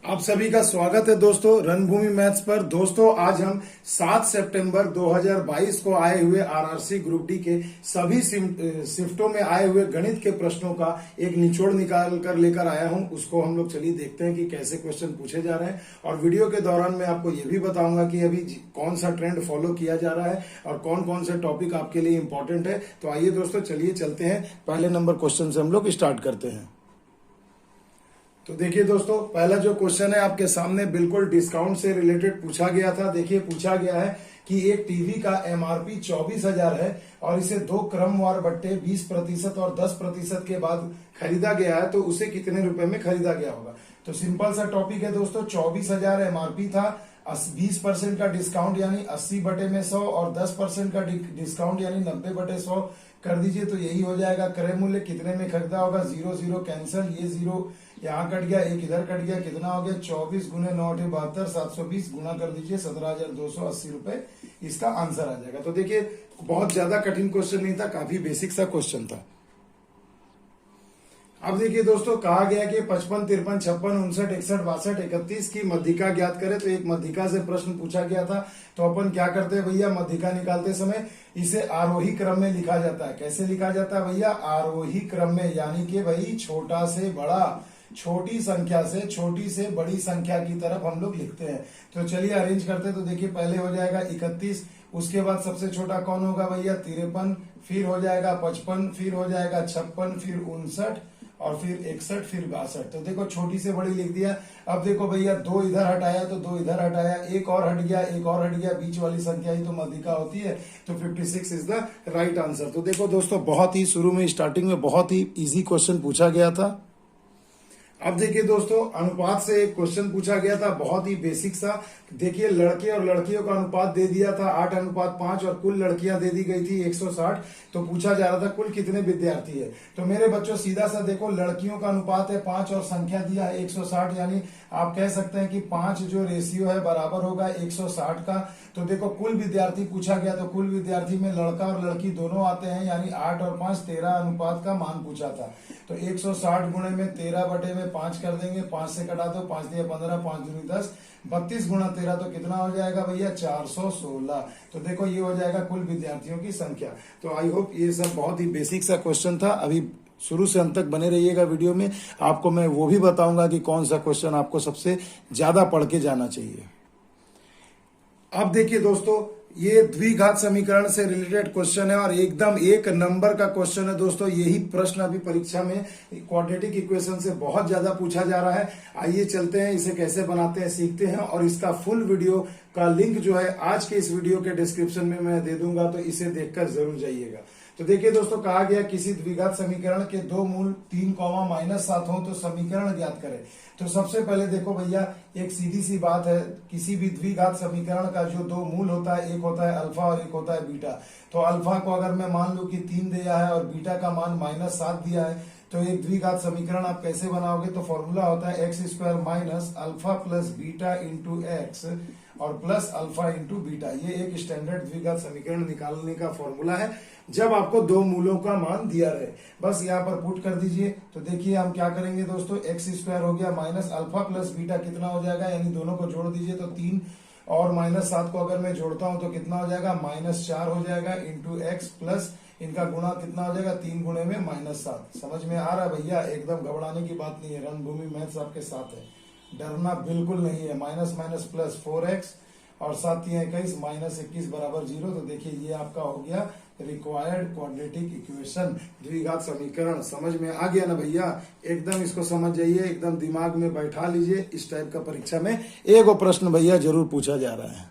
आप सभी का स्वागत है दोस्तों रणभूमि मैथ्स पर। दोस्तों आज हम 7 सितंबर 2022 को आए हुए आरआरसी ग्रुप डी के सभी शिफ्टों में आए हुए गणित के प्रश्नों का एक निचोड़ निकाल कर लेकर आया हूं। उसको हम लोग चलिए देखते हैं कि कैसे क्वेश्चन पूछे जा रहे हैं, और वीडियो के दौरान मैं आपको ये भी बताऊंगा कि अभी कौन सा ट्रेंड फॉलो किया जा रहा है और कौन कौन से टॉपिक आपके लिए इंपॉर्टेंट है। तो आइए दोस्तों चलिए चलते हैं, पहले नंबर क्वेश्चन से हम लोग स्टार्ट करते हैं। तो देखिए दोस्तों, पहला जो क्वेश्चन है आपके सामने बिल्कुल डिस्काउंट से रिलेटेड पूछा गया था। देखिए पूछा गया है कि एक टीवी का एमआरपी 24,000 है और इसे दो क्रमवार बट्टे 20% और 10% के बाद खरीदा गया है, तो उसे कितने रुपए में खरीदा गया होगा। तो सिंपल सा टॉपिक है दोस्तों, 24,000 एमआरपी था, 20% का डिस्काउंट यानी 80/100 और 10% का डिस्काउंट यानी 90/100 कर दीजिए, तो यही हो जाएगा क्रय मूल्य। कितने में खरीदा होगा, 0 0 कैंसिल, ये 0 यहाँ कट गया, एक इधर कट गया, कितना हो गया 24 गुने 9 72 720 गुना कर दीजिए 17,280 रुपए, इसका आंसर आ जाएगा। तो देखिए बहुत ज्यादा कठिन क्वेश्चन नहीं था, काफी बेसिक सा क्वेश्चन था। अब देखिए दोस्तों, कहा गया कि 55 53 56 59 61 62 31 की मध्यिका ज्ञात करें। तो एक मध्यिका से प्रश्न पूछा गया था, तो अपन क्या करते हैं भैया, मध्यिका निकालते समय इसे आरोही क्रम में लिखा जाता है। कैसे लिखा जाता है भैया, आरोही क्रम में, यानी कि भाई छोटा से बड़ा, छोटी संख्या से छोटी से बड़ी संख्या की तरफ हम लोग लिखते हैं। तो चलिए अरेंज करते हैं। तो देखिए पहले हो जाएगा 31, उसके बाद सबसे छोटा कौन होगा भैया 53, फिर हो जाएगा 55, फिर हो जाएगा 56, फिर 59 और फिर 61, फिर 62। तो देखो छोटी से बड़ी लिख दिया। अब देखो भैया 2 इधर हटाया तो 2 इधर हटाया, एक और हट गया, एक और हट गया, बीच वाली संख्या ही तो मध्यिका होती है। तो 56 इज द राइट आंसर। तो देखो दोस्तों, बहुत ही शुरू में स्टार्टिंग में बहुत ही इजी क्वेश्चन पूछा गया था। अब देखिए दोस्तों, अनुपात से एक क्वेश्चन पूछा गया था, बहुत ही बेसिक सा। देखिए लड़के और लड़कियों का अनुपात दे दिया था 8:5 और कुल लड़कियां दे दी गई थी 160। तो पूछा जा रहा था कुल कितने विद्यार्थी है। तो मेरे बच्चों सीधा सा देखो, लड़कियों का अनुपात है 5 और संख्या दिया है 160, यानी आप कह सकते हैं कि 5 जो रेशियो है बराबर होगा 160 का। तो देखो कुल विद्यार्थी पूछा गया, तो कुल विद्यार्थी में लड़का और लड़की दोनों आते हैं, यानी 8 और 5 13 अनुपात का मान पूछा था। तो 160 गुणे में 13/5 कर देंगे, 5 से कटा दो, 5 दिया 15, 5 दूनी 10, 32 गुणा 13 तो कितना हो जाएगा भैया 416। तो देखो ये हो जाएगा कुल विद्यार्थियों की संख्या। तो आई होप ये सब बहुत ही बेसिक सा क्वेश्चन था। अभी शुरू से अंत तक बने रहिएगा वीडियो में, आपको मैं वो भी बताऊंगा कि कौन सा क्वेश्चन आपको सबसे ज्यादा पढ़ के जाना चाहिए। अब देखिए दोस्तों, ये द्विघात समीकरण से रिलेटेड क्वेश्चन है और एकदम 1 नंबर का क्वेश्चन है दोस्तों। यही प्रश्न अभी परीक्षा में क्वाड्रेटिक इक्वेशन से बहुत ज्यादा पूछा जा रहा है। आइए चलते हैं, इसे कैसे बनाते हैं सीखते हैं, और इसका फुल वीडियो का लिंक जो है आज के इस वीडियो के डिस्क्रिप्शन में मैं दे दूंगा, तो इसे देखकर जरूर जाइएगा। तो देखिए दोस्तों, कहा गया किसी द्विघात समीकरण के दो मूल 3, -7 हो तो समीकरण ज्ञात करें। तो सबसे पहले देखो भैया, एक सीधी सी बात है, किसी भी द्विघात समीकरण का जो दो मूल होता है, एक होता है अल्फा और एक होता है बीटा। तो अल्फा को अगर मैं मान लू कि 3 दिया है और बीटा का मान -7 दिया है, तो एक द्विघात समीकरण आप कैसे बनाओगे। तो फॉर्मूला होता है x² minus alpha plus beta into x और प्लस अल्फा इंटू बीटा। ये एक स्टैंडर्ड द्विघात समीकरण निकालने का फॉर्मूला है जब आपको दो मूलों का मान दिया रहे। बस यहाँ पर पुट कर दीजिए। तो देखिए हम क्या करेंगे दोस्तों, x² हो गया माइनस अल्फा प्लस बीटा कितना हो जाएगा, यानी दोनों को जोड़ दीजिए। तो 3 और -7 को अगर मैं जोड़ता हूं तो कितना हो जाएगा, -4 हो जाएगा इंटू एक्स प्लस इनका गुणा कितना हो जाएगा 3 गुणे में -7। समझ में आ रहा है भैया, एकदम घबराने की बात नहीं है, रणभूमि मैथ्स आपके साथ है, डरना बिल्कुल नहीं है। माइनस माइनस प्लस 4x और 7 3 21 -21 बराबर 0। तो देखिए ये आपका हो गया रिक्वायर्ड क्वाड्रेटिक इक्वेशन, द्विघात समीकरण। समझ में आ गया ना भैया, एकदम इसको समझ जाइए, एकदम दिमाग में बैठा लीजिए। इस टाइप का परीक्षा में एक प्रश्न भैया जरूर पूछा जा रहा है।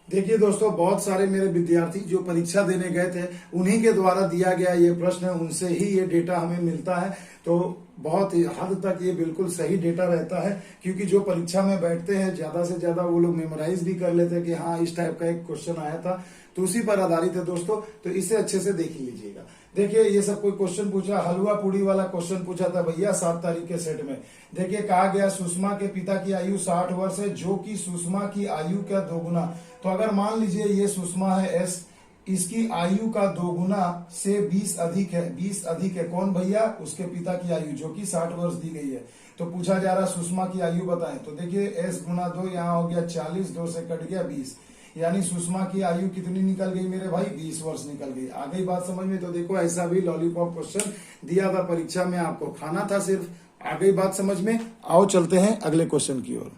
देखिए दोस्तों, बहुत सारे मेरे विद्यार्थी जो परीक्षा देने गए थे, उन्हीं के द्वारा दिया गया ये प्रश्न है, उनसे ही ये डेटा हमें मिलता है। तो बहुत हद तक ये बिल्कुल सही डेटा रहता है, क्योंकि जो परीक्षा में बैठते हैं ज्यादा से ज्यादा वो लोग मेमोराइज भी कर लेते हैं कि हाँ इस टाइप का एक क्वेश्चन आया था, तो उसी पर आधारित है दोस्तों। तो इसे अच्छे से देख लीजिएगा। देखिए ये सब कोई क्वेश्चन पूछा, हलवा पूड़ी वाला क्वेश्चन पूछा था भैया 7 तारीख के सेट में। देखिए कहा गया सुषमा के पिता की आयु 60 वर्ष है, जो कि सुषमा की आयु का दोगुना। तो अगर मान लीजिए ये सुषमा है एस, इसकी आयु का दोगुना से 20 अधिक है। 20 अधिक है कौन भैया, उसके पिता की आयु जो कि 60 वर्ष दी गई है। तो पूछा जा रहा सुषमा की आयु बताएं। तो देखिए s गुना 2, यहाँ हो गया 40, 2 से कट गया 20, यानी सुषमा की आयु कितनी निकल गई मेरे भाई, 20 वर्ष निकल गई। आ गई बात समझ में। तो देखो ऐसा भी लॉलीपॉप क्वेश्चन दिया था परीक्षा में, आपको खाना था सिर्फ। आ गई बात समझ में। आओ चलते हैं अगले क्वेश्चन की ओर।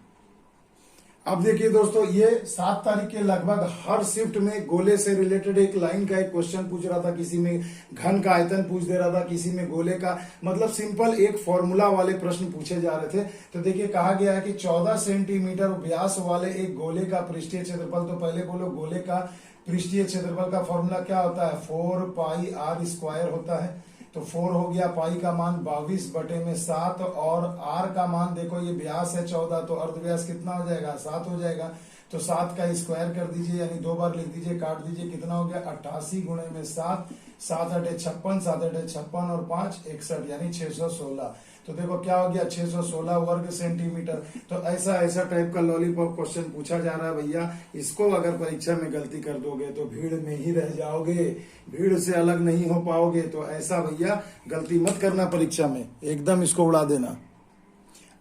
अब देखिए दोस्तों, ये 7 तारीख के लगभग हर शिफ्ट में गोले से रिलेटेड एक लाइन का एक क्वेश्चन पूछ रहा था, किसी में घन का आयतन पूछ दे रहा था, किसी में गोले का, मतलब सिंपल एक फॉर्मूला वाले प्रश्न पूछे जा रहे थे। तो देखिए कहा गया है कि 14 सेंटीमीटर व्यास वाले एक गोले का पृष्ठीय क्षेत्रफल, तो पहले बोलो गोले का पृष्ठीय क्षेत्रफल का फॉर्मूला क्या होता है, 4 पाई r स्क्वायर होता है। तो 4 हो गया, पाई का मान 22/7, और r का मान देखो ये व्यास है 14, तो अर्धव्यास कितना हो जाएगा, 7 हो जाएगा। तो 7 का स्क्वायर कर दीजिए, यानी 2 बार लिख दीजिए, काट दीजिए, कितना हो गया 88 गुणे में 7, 7 × 8 = 56, 7 × 8 = 56 और 5 = 61, यानी 616। तो देखो क्या हो गया, 616 वर्ग सेंटीमीटर। तो ऐसा टाइप का लॉलीपॉप क्वेश्चन पूछा जा रहा है भैया। इसको अगर परीक्षा में गलती कर दोगे तो भीड़ में ही रह जाओगे, भीड़ से अलग नहीं हो पाओगे। तो ऐसा भैया गलती मत करना परीक्षा में, एकदम इसको उड़ा देना।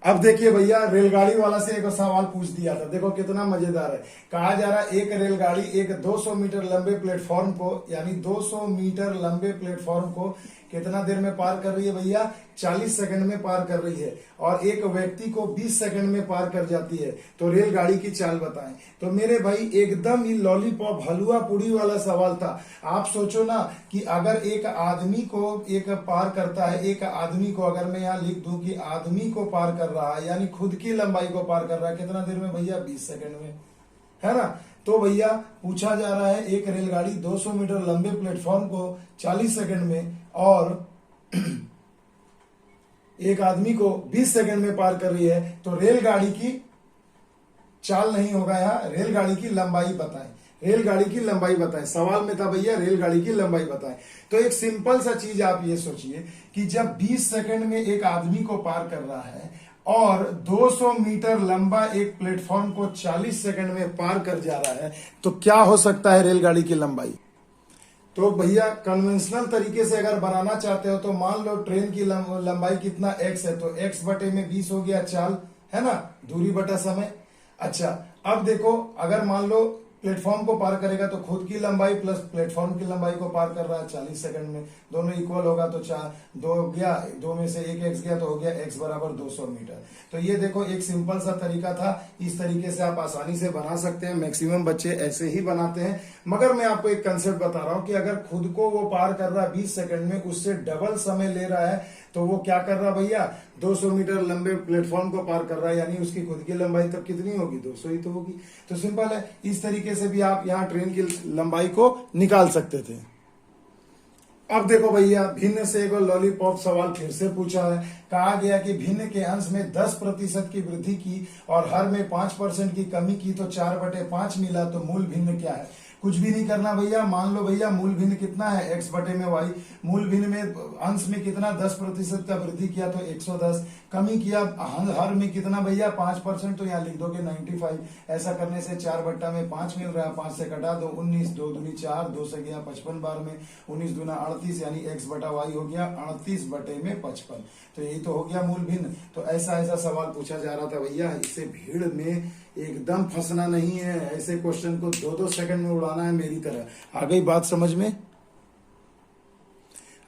अब देखिए भैया, रेलगाड़ी वाला से एक सवाल पूछ दिया था, देखो कितना मजेदार है। कहा जा रहा है एक रेलगाड़ी एक 200 मीटर लंबे प्लेटफॉर्म को, यानी 200 मीटर लंबे प्लेटफॉर्म को कितना देर में पार कर रही है भैया, 40 सेकंड में पार कर रही है, और एक व्यक्ति को 20 सेकंड में पार कर जाती है। तो रेलगाड़ी की चाल बताएं। तो मेरे भाई एकदम ही लॉलीपॉप हलवा पूड़ी वाला सवाल था। आप सोचो ना कि अगर एक आदमी को एक पार करता है, एक आदमी को अगर मैं यहाँ लिख दूं कि आदमी को पार कर रहा है, यानी खुद की लंबाई को पार कर रहा है, कितना देर में भैया, 20 सेकंड में, है ना। तो भैया पूछा जा रहा है एक रेलगाड़ी 200 मीटर लंबे प्लेटफॉर्म को 40 सेकंड में और एक आदमी को 20 सेकंड में पार कर रही है। तो रेलगाड़ी की चाल नहीं होगा यहाँ, रेलगाड़ी की लंबाई बताएं, रेलगाड़ी की लंबाई बताएं। सवाल में था भैया रेलगाड़ी की लंबाई बताएं। तो एक सिंपल सा चीज आप ये सोचिए कि जब 20 सेकंड में एक आदमी को पार कर रहा है और 200 मीटर लंबा एक प्लेटफॉर्म को 40 सेकंड में पार कर जा रहा है, तो क्या हो सकता है रेलगाड़ी की लंबाई। तो भैया कन्वेंशनल तरीके से अगर बनाना चाहते हो तो मान लो ट्रेन की लंबाई कितना x है, तो x बटे में 20 हो गया चाल, है ना, दूरी बटा समय। अच्छा अब देखो, अगर मान लो प्लेटफॉर्म को पार करेगा तो खुद की लंबाई प्लस प्लेटफॉर्म की लंबाई को पार कर रहा है 40 सेकंड में, दोनों इक्वल होगा तो 2 गया, 2 में से 1 x गया, तो हो गया x बराबर 200 मीटर। तो ये देखो एक सिंपल सा तरीका था, इस तरीके से आप आसानी से बना सकते हैं। मैक्सिमम बच्चे ऐसे ही बनाते हैं, मगर मैं आपको एक कंसेप्ट बता रहा हूं कि अगर खुद को वो पार कर रहा है 20 सेकंड में, उससे डबल समय ले रहा है, तो वो क्या कर रहा भैया, 200 मीटर लंबे प्लेटफॉर्म को पार कर रहा है, यानी उसकी खुद की लंबाई तब कितनी होगी, 200 ही तो होगी। तो सिंपल है, इस तरीके से भी आप यहाँ ट्रेन की लंबाई को निकाल सकते थे। अब देखो भैया, भिन्न से एक लॉलीपॉप सवाल फिर से पूछा है। कहा गया कि भिन्न के अंश में 10% की वृद्धि की और हर में 5% की कमी की, तो 4/5 मिला, तो मूल भिन्न क्या है। कुछ भी नहीं करना भैया, मान लो भैया मूल भिन्न कितना है, x बटे में y, मूल भिन्न में अंश में कितना 10% का वृद्धि किया तो 110, कमी किया हर में कितना भैया 5%, तो यहाँ लिख दोगे 95। ऐसा करने से 4/5 मिल रहा है, 5 से कटा दो 19, 2 दूनी 4, 2 से गया 55 बार में, 19 दूना 38, यानी x बटा y हो गया 38/55। तो यही तो हो गया मूल भिन्न। तो ऐसा सवाल पूछा जा रहा था भैया, इसे भीड़ में एकदम फंसना नहीं है, ऐसे क्वेश्चन को 2-2 सेकंड में उड़ाना है मेरी तरह। आ गई बात समझ में।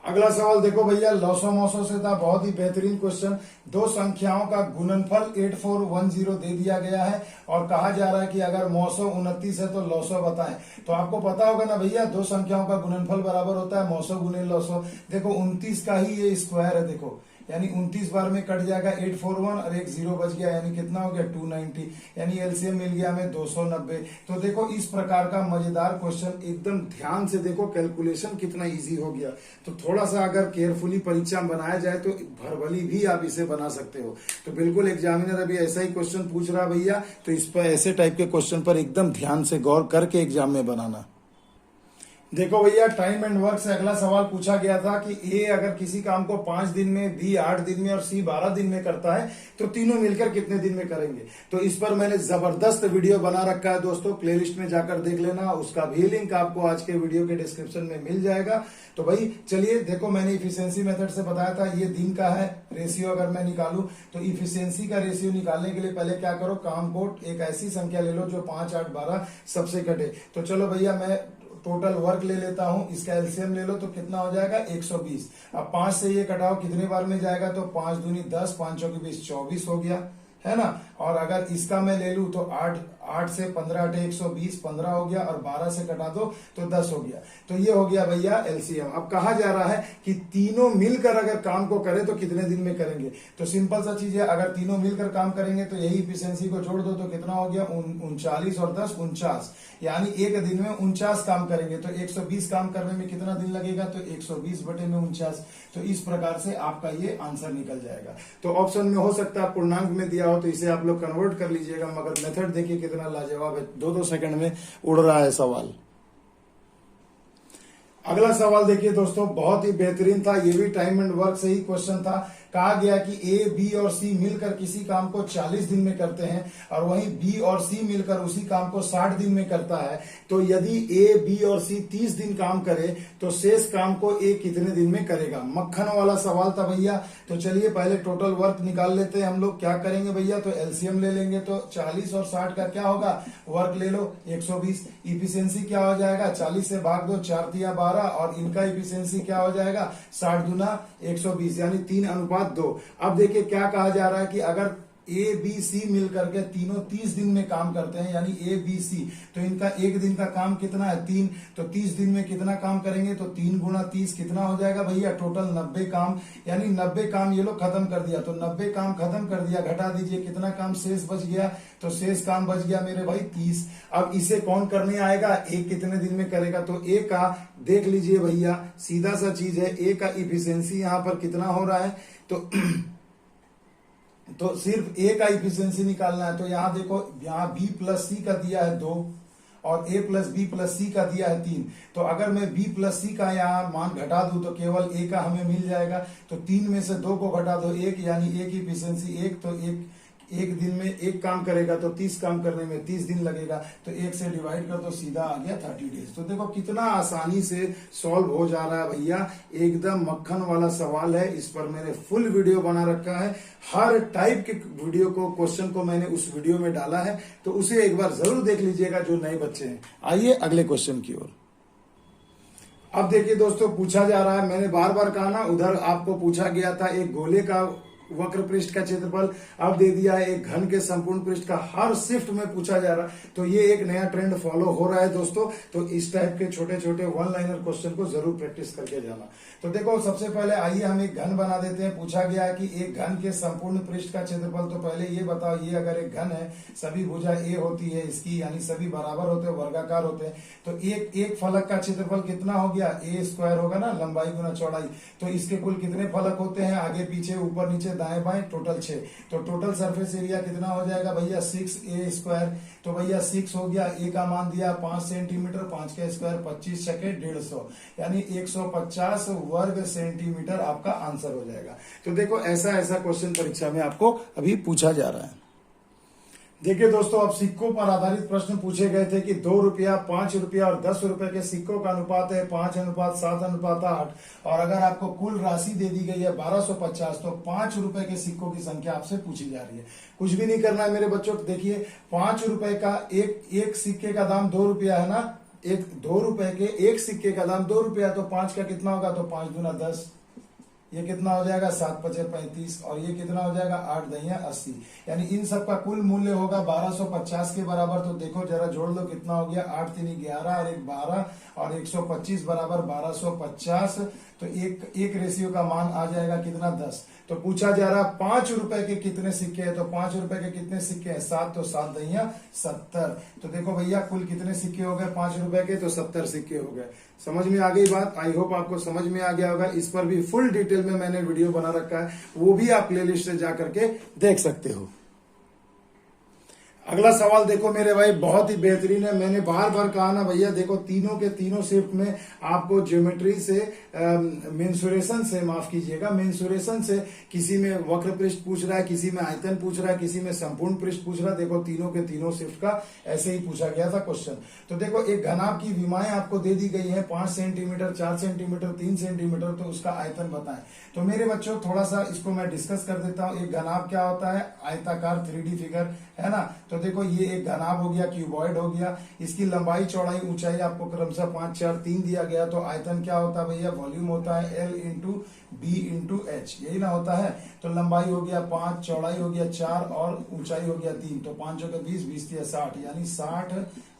अगला सवाल देखो भैया, लॉसो मौसो से था, बहुत ही बेहतरीन क्वेश्चन। दो संख्याओं का गुणनफल 8410 दे दिया गया है और कहा जा रहा है कि अगर मौसो 29 है तो लॉसो बताएं। तो आपको पता होगा ना भैया, दो संख्याओं का गुणनफल बराबर होता है मौसो गुने लॉसो। देखो 29 का ही ये स्क्वायर है, देखो यानी 29 बार में कट जाएगा 841 और एक 0 बच गया, यानी कितना हो गया 290, यानी एलसीएम मिल गया हमें 290। तो देखो इस प्रकार का मजेदार क्वेश्चन, एकदम ध्यान से देखो, कैलकुलेशन कितना इजी हो गया। तो थोड़ा सा अगर केयरफुली परीक्षा में बनाया जाए तो भरभली भी आप इसे बना सकते हो। तो बिल्कुल एग्जामिनर अभी ऐसा ही क्वेश्चन पूछ रहा भैया, तो इस पर ऐसे टाइप के क्वेश्चन पर एकदम ध्यान से गौर करके एग्जाम में बनाना। देखो भैया, टाइम एंड वर्क से अगला सवाल पूछा गया था कि ए अगर किसी काम को 5 दिन में, बी 8 दिन में और सी 12 दिन में करता है तो तीनों मिलकर कितने दिन में करेंगे। तो इस पर मैंने जबरदस्त वीडियो बना रखा है दोस्तों, प्लेलिस्ट में जाकर देख लेना, उसका भी लिंक आपको आज के वीडियो के डिस्क्रिप्शन में मिल जाएगा। तो भाई चलिए देखो, मैंने इफिशियंसी मेथड से बताया था, ये दिन का है रेशियो अगर मैं निकालूं तो इफिशियंसी का रेशियो निकालने के लिए पहले क्या करो, काम को एक ऐसी संख्या ले लो जो 5, 8, 12 सबसे कटे। तो चलो भैया, मैं टोटल वर्क ले लेता हूं, इसका एलसीएम ले लो तो कितना हो जाएगा 120। अब 5 से ये कटाओ कितने बार में जाएगा, तो 5 दूनी 10, 5 चौकी 20, 24 हो गया, है ना। और अगर इसका मैं ले लूं तो 8 से 15 8 120, 15 हो गया, और 12 से कटा दो तो 10 हो गया। तो ये हो गया भैया एलसीएम। अब कहा जा रहा है कि तीनों मिलकर अगर काम को करें तो कितने दिन में करेंगे। तो सिंपल सा चीज है, अगर तीनों मिलकर काम करेंगे तो यही इफिशियंसी को जोड़ दो तो कितना हो गया 39 और 10 49, यानी एक दिन में 49 काम करेंगे। तो 120 काम करने में कितना दिन लगेगा, तो 120 बटे में 49। तो इस प्रकार से आपका ये आंसर निकल जाएगा। तो ऑप्शन में हो सकता है पूर्णांक में दिया हो तो इसे आप लोग कन्वर्ट कर लीजिएगा, मगर मेथड देखिए कितना लाजवाब है, 2-2 सेकंड में उड़ रहा है सवाल। अगला सवाल देखिए दोस्तों, बहुत ही बेहतरीन था, ये भी टाइम एंड वर्क से ही क्वेश्चन था। कहा गया कि ए, बी और सी मिलकर किसी काम को 40 दिन में करते हैं और वहीं बी और सी मिलकर उसी काम को 60 दिन में करता है। तो यदि ए, बी और सी 30 दिन काम करे तो शेष काम को ए कितने दिन में करेगा। मक्खन वाला सवाल था भैया। तो चलिए पहले टोटल वर्क निकाल लेते हैं हम लोग। क्या करेंगे भैया, तो एलसीएम ले लेंगे, तो 40 और 60 का क्या होगा, वर्क ले लो 120। इफिशियंसी क्या हो जाएगा, 40 से भाग दो, 4 तिया 12, और इनका इफिशियंसी क्या हो जाएगा 60 दूना 120, यानी 3:2। अब देखिए क्या कहा जा रहा है कि अगर ए, बी, सी मिलकर के तीनों 30 दिन में काम करते हैं, यानी ए, बी, सी, तो इनका एक दिन का काम कितना है 3। तो 30 दिन में कितना काम करेंगे, तो 3 गुणा 30 कितना हो जाएगा भैया, टोटल 90 काम, यानी 90 काम ये लोग खत्म कर दिया। तो 90 काम खत्म कर दिया, घटा दीजिए कितना काम शेष बच गया, तो शेष काम बच गया मेरे भाई 30। अब इसे कौन करने आएगा, ए कितने दिन में करेगा, तो ए का देख लीजिए भैया, सीधा सा चीज है, ए का इफिशियंसी यहां पर कितना हो रहा है, तो सिर्फ ए का इफिशियंसी निकालना है। तो यहां देखो, यहां बी प्लस सी का दिया है 2 और ए प्लस बी प्लस सी का दिया है 3। तो अगर मैं बी प्लस सी का यहाँ मान घटा दूं तो केवल ए का हमें मिल जाएगा। तो 3 में से 2 को घटा दो 1, यानी ए की इफिशियंसी 1। तो एक दिन में एक काम करेगा तो 30 काम करने में 30 दिन लगेगा। तो 1 से डिवाइड कर दो, सीधा आ गया 30 डेज। तो देखो कितना आसानी से सॉल्व हो जा रहा है भैया, एकदम मक्खन वाला सवाल है। इस पर मैंने फुल वीडियो बना रखा है, हर टाइप के वीडियो को, क्वेश्चन को मैंने उस वीडियो में डाला है, तो उसे एक बार जरूर देख लीजिएगा जो नए बच्चे हैं। आइए अगले क्वेश्चन की ओर। अब देखिए दोस्तों, पूछा जा रहा है, मैंने बार बार कहा ना, उधर आपको पूछा गया था एक गोले का वक्र पृष्ठ का क्षेत्रफल, अब दे दिया है एक घन के संपूर्ण पृष्ठ का। हर शिफ्ट में पूछा जा रहा है, तो ये एक नया ट्रेंड फॉलो हो रहा है दोस्तों। तो इस टाइप के छोटे छोटे वन लाइनर क्वेश्चन को जरूर प्रैक्टिस करके जाना। तो देखो सबसे पहले आइए हम एक घन बना देते हैं। पूछा गया है कि एक घन के संपूर्ण पृष्ठ का क्षेत्रफल। तो पहले ये बताओ, ये अगर एक घन है, सभी भुजा ए होती है इसकी, यानी सभी बराबर होते हैं, वर्गाकार होते हैं, तो एक फलक का क्षेत्रफल कितना हो गया, ए स्क्वायर होगा ना, लंबाई गुना चौड़ाई। तो इसके कुल कितने फलक होते हैं, आगे पीछे ऊपर नीचे दाएं बाएं, टोटल 6। तो टोटल सरफेस एरिया कितना हो जाएगा भैया 6a स्क्वायर। तो भैया 6 हो गया, ए का मान दिया 5 सेंटीमीटर, 5 का स्क्वायर 25 छके 150, यानी 150 वर्ग सेंटीमीटर आपका आंसर हो जाएगा। तो देखो ऐसा क्वेश्चन परीक्षा में आपको अभी पूछा जा रहा है। देखिए दोस्तों, अब सिक्कों पर आधारित प्रश्न पूछे गए थे कि 2 रुपया, 5 रुपया और 10 रुपए के सिक्कों का अनुपात है 5:7:8। और अगर आपको कुल राशि दे दी गई है 1250, तो 5 रुपए के सिक्कों की संख्या आपसे पूछी जा रही है। कुछ भी नहीं करना है मेरे बच्चों। देखिए 5 रुपए का एक सिक्के का दाम 2 रुपया है ना, 2 रुपए के एक सिक्के का दाम 2 रुपया, तो 5 का कितना होगा, तो 5 दूना 10, ये कितना हो जाएगा 7 पचे 35, और ये कितना हो जाएगा 8 दहिया 80, यानी इन सब का कुल मूल्य होगा 1250 के बराबर। तो देखो जरा जोड़ लो कितना हो गया, 8 3 11 और 1 12 और 125 बराबर 1250। तो एक रेशियो का मान आ जाएगा कितना 10। तो पूछा जा रहा 5 रुपए के कितने सिक्के हैं, तो 5 रुपए के कितने सिक्के हैं 7, तो 7 दहिया 70। तो देखो भैया कुल कितने सिक्के हो गए 5 रुपए के, तो 70 सिक्के हो गए। समझ में आ गई बात, आई होप आपको समझ में आ गया होगा। इस पर भी फुल डिटेल में मैंने वीडियो बना रखा है, वो भी आप प्लेलिस्ट से जाकर के देख सकते हो। अगला सवाल देखो मेरे भाई, बहुत ही बेहतरीन है। मैंने बार बार कहा ना भैया, देखो तीनों के तीनों शिफ्ट में आपको ज्योमेट्री से मेंसुरेशन से, माफ कीजिएगा, मेंसुरेशन से किसी में वक्र पृष्ठ पूछ रहा है, किसी में आयतन पूछ रहा है, किसी में संपूर्ण पृष्ठ पूछ रहा है। देखो तीनों के तीनों शिफ्ट का ऐसे ही पूछा गया था क्वेश्चन। तो देखो एक घनाभ की विमाएं आपको दे दी गई है, 5 सेंटीमीटर, 4 सेंटीमीटर, 3 सेंटीमीटर, तो उसका आयतन बताएं। तो मेरे बच्चों थोड़ा सा इसको मैं डिस्कस कर देता हूं। एक घनाभ क्या होता है? आयताकार 3D फिगर, है ना। तो देखो ये एक घनाभ हो गया, क्यूबॉइड हो गया। इसकी लंबाई, चौड़ाई, ऊंचाई आपको क्रमशः 5, 4, 3 दिया गया। तो आयतन क्या होता है भैया? वॉल्यूम होता है L into B into H, यही ना होता है। तो लंबाई हो गया 5, चौड़ाई हो गया 4 और ऊंचाई हो गया 3। तो 5 के 20, 20 के 60, यानी 60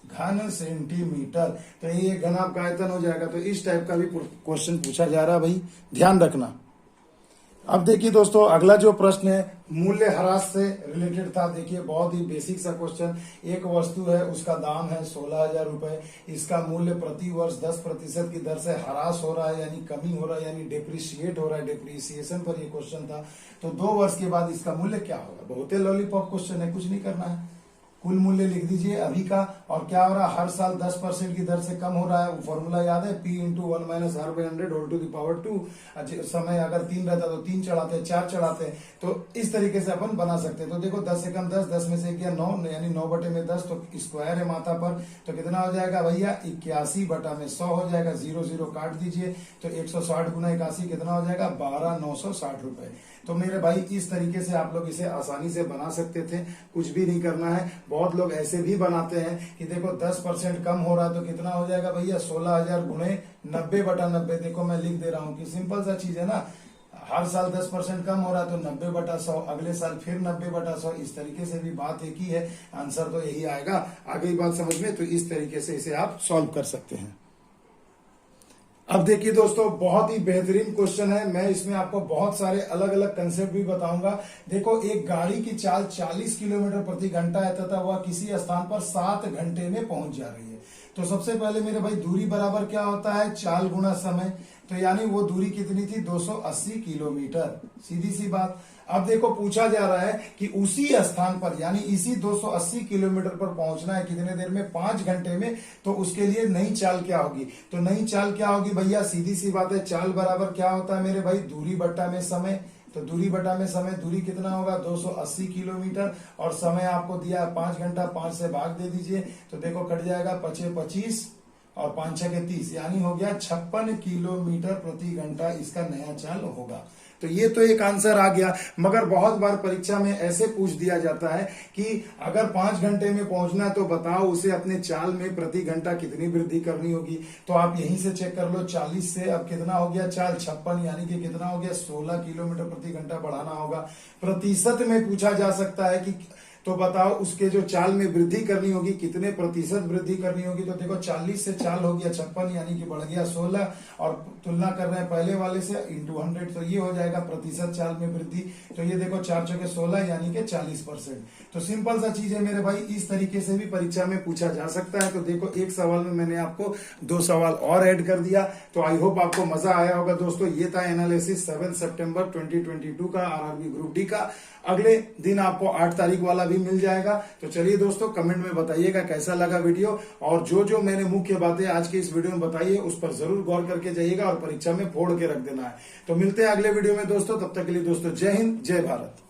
घन सेंटीमीटर। तो ये घनाभ का आयतन हो जाएगा। तो इस टाइप का भी क्वेश्चन पूछा जा रहा है भाई, ध्यान रखना। अब देखिए दोस्तों, अगला जो प्रश्न है मूल्य ह्रास से रिलेटेड था। देखिए बहुत ही बेसिक सा क्वेश्चन। एक वस्तु है, उसका दाम है 16,000 रुपए। इसका मूल्य प्रति वर्ष 10% की दर से ह्रास हो रहा है, यानी कमी हो रहा है, यानी डेप्रिशिएट हो रहा है। डेप्रिसिएशन पर ये क्वेश्चन था। तो 2 वर्ष के बाद इसका मूल्य क्या होगा? बहुत ही लॉलीपॉप क्वेश्चन है, कुछ नहीं करना है। कुल मूल्य लिख दीजिए अभी का, और क्या हो रहा है? हर साल 10% की दर से कम हो रहा है। वो फॉर्मूला याद है? P into 1 minus R by 100 whole to the power 2। समय अगर 3 रहता तो 3 चढ़ाते, 4 चढ़ाते। तो इस तरीके से अपन बना सकते हैं। तो देखो 10 से कम 10, 10 में से गया 9, यानी 9 बटे में 10, तो स्क्वायर है माथा पर। तो कितना हो जाएगा भैया? 81 बटा में 100 हो जाएगा। 0 0 काट दीजिए, तो 160 गुना 81 कितना हो जाएगा? 12,960 रुपए। तो मेरे भाई इस तरीके से आप लोग इसे आसानी से बना सकते थे, कुछ भी नहीं करना है। बहुत लोग ऐसे भी बनाते हैं कि देखो 10% कम हो रहा है, तो कितना हो जाएगा भैया? 16,000 गुणे 90 बटा 90। देखो मैं लिख दे रहा हूं कि सिंपल सा चीज है ना। हर साल 10% कम हो रहा है, तो 90 बटा 100, अगले साल फिर 90 बटा 100। इस तरीके से भी बात एक ही है, आंसर तो यही आएगा। आगे बात समझ में, तो इस तरीके से इसे आप सॉल्व कर सकते हैं। अब देखिए दोस्तों, बहुत ही बेहतरीन क्वेश्चन है। मैं इसमें आपको बहुत सारे अलग अलग कंसेप्ट भी बताऊंगा। देखो एक गाड़ी की चाल 40 किलोमीटर प्रति घंटा है तथा वह किसी स्थान पर 7 घंटे में पहुंच जा रही है। तो सबसे पहले मेरे भाई दूरी बराबर क्या होता है? चाल गुना समय। तो यानी वो दूरी कितनी थी? 280 किलोमीटर, सीधी सी बात। अब देखो पूछा जा रहा है कि उसी स्थान पर, यानी इसी 280 किलोमीटर पर पहुंचना है कितने देर में? 5 घंटे में। तो उसके लिए नई चाल क्या होगी? तो नई चाल क्या होगी भैया? सीधी सी बात है, चाल बराबर क्या होता है मेरे भाई? दूरी बट्टा में समय। तो दूरी बटा में समय, दूरी कितना होगा? 280 किलोमीटर, और समय आपको दिया 5 घंटा। 5 से भाग दे दीजिए, तो देखो कट जाएगा 5 25 और 5 6 के 30, यानी हो गया 56 किलोमीटर प्रति घंटा इसका नया चाल होगा। तो ये तो एक आंसर आ गया। मगर बहुत बार परीक्षा में ऐसे पूछ दिया जाता है कि अगर 5 घंटे में पहुंचना है तो बताओ उसे अपने चाल में प्रति घंटा कितनी वृद्धि करनी होगी। तो आप यहीं से चेक कर लो, 40 से अब कितना हो गया चाल? 56, यानी कि कितना हो गया? 16 किलोमीटर प्रति घंटा बढ़ाना होगा। प्रतिशत में पूछा जा सकता है कि तो बताओ उसके जो चाल में वृद्धि करनी होगी कितने प्रतिशत वृद्धि करनी होगी। तो देखो 40 से चाल हो गया 56, यानी कि बढ़ गया 16, और तुलना कर रहे हैं पहले वाले से इंटू 100, तो ये हो जाएगा प्रतिशत चाल में वृद्धि। तो ये देखो 4 चौके 16, यानी कि 40%। तो सिंपल सा चीज है मेरे भाई, इस तरीके से भी परीक्षा में पूछा जा सकता है। तो देखो एक सवाल में मैंने आपको 2 सवाल और ऐड कर दिया। तो आई होप आपको मजा आया होगा दोस्तों। ये था एनालिसिस 7 सितंबर 2022 का आरआरबी ग्रुप डी का। अगले दिन आपको 8 तारीख वाला भी मिल जाएगा। तो चलिए दोस्तों, कमेंट में बताइएगा कैसा लगा वीडियो, और जो जो मैंने मुख्य बातें आज के इस वीडियो में बताई है उस पर जरूर गौर करके जाइएगा और परीक्षा में फोड़ के रख देना है। तो मिलते हैं अगले वीडियो में दोस्तों, तब तक के लिए दोस्तों जय हिंद, जय भारत।